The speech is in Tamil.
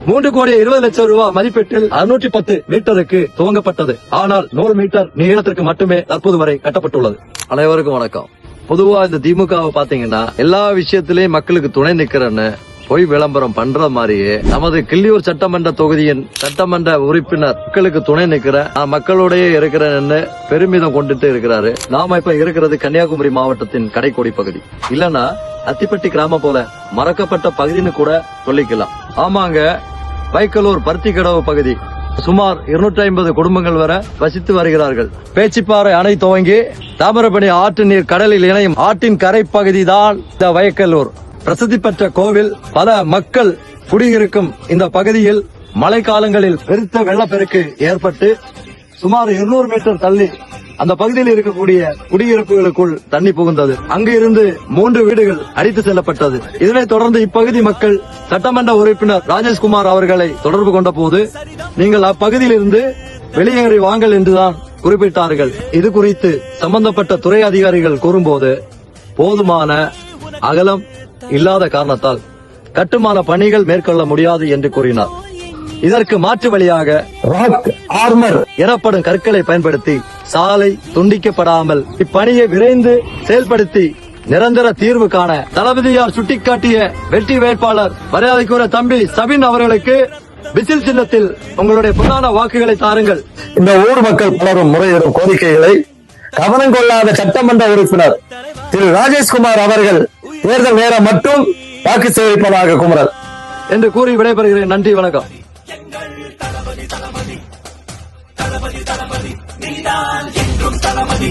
3,20,00,000 ரூபாய் மதிப்பீட்டில் 610 மீட்டருக்கு துவங்கப்பட்டது. ஆனால் 100 மீட்டர் நீளத்திற்கு மட்டுமே தற்போது வரை கட்டப்பட்டுள்ளது. அனைவருக்கும் வணக்கம். பொதுவா இந்த திமுகவை பாத்தீங்கன்னா எல்லா விஷயத்திலயும் மக்களுக்கு துணை நிக்கிறேன்னு பொய் விளம்பரம் பண்ற மாதிரியே நமது கிள்ளியூர் சட்டமன்ற தொகுதியின் சட்டமன்ற உறுப்பினர் மக்களுக்கு துணை நிக்கிற மக்களோடய இருக்கிறேன்னு பெருமிதம் கொண்டுட்டு இருக்கிறாரு. நாம இப்ப இருக்கிறது கன்னியாகுமரி மாவட்டத்தின் கடைக்கோடி பகுதி. இல்லன்னா அத்திப்பட்டி கிராமம் போல மறக்கப்பட்ட பகுதின்னு கூட சொல்லிக்கலாம். ஆமாங்க, வைக்கலூர் பருத்திக்கடவு பகுதி சுமார் 250 குடும்பங்கள் வரை வசித்து வருகிறார்கள். பேச்சிப்பாறை அணை துவங்கி தாமிரபரணி ஆற்று நீர் கடலில் இணையும் ஆற்றின் கரை பகுதி தான் இந்த வைக்கலூர். பிரசித்தி பெற்ற கோவில், பல மக்கள் குடியிருக்கும் இந்த பகுதியில் மழைக்காலங்களில் பெருத்த வெள்ளப்பெருக்கு ஏற்பட்டு சுமார் 200 மீட்டர் தள்ளி அந்த பகுதியில் இருக்கக்கூடிய குடியிருப்புகளுக்குள் தண்ணி புகுந்தது. அங்கு இருந்து 3 வீடுகள் அடித்து செல்லப்பட்டது. இதனைத் தொடர்ந்து இப்பகுதி மக்கள் சட்டமன்ற உறுப்பினர் ராஜேஷ்குமார் அவர்களை தொடர்பு கொண்ட போது, நீங்கள் அப்பகுதியில் இருந்து வெளியேறி வாங்கள் என்றுதான் குறிப்பிட்டார்கள். இது குறித்து சம்பந்தப்பட்ட துறை அதிகாரிகள் கூறும்போது, போதுமான அகலம் இல்லாத காரணத்தால் கட்டுமான பணிகள் மேற்கொள்ள முடியாது என்று கூறினார். இதற்கு மாற்று வழியாக ராக் ஆர்மர் எனப்படும் கற்களை பயன்படுத்தி சாலை துண்டிக்கப்படாமல் இப்பணியை விரைந்து செயல்படுத்தி நிரந்தர தீர்வு காண தளபதியார் சுட்டிக்காட்டிய வெற்றி வேட்பாளர் மரியாதைக்குரிய தம்பி சபின் அவர்களுக்கு விசில் சின்னத்தில் உங்களுடைய பிரதான வாக்குகளை தாருங்கள். இந்த ஊர் மக்கள் பலரும் முறையிடும் கோரிக்கைகளை கவனம் கொள்ளாத சட்டமன்ற உறுப்பினர் திரு ராஜேஷ்குமார் அவர்கள் தேர்தல் நேரம் மட்டும் வாக்கு சேகரிப்பதாக குமரல் என்று கூறி விடைபெறுகிறேன். நன்றி, வணக்கம். தளபதி நீதான் என்றும் தளபதி.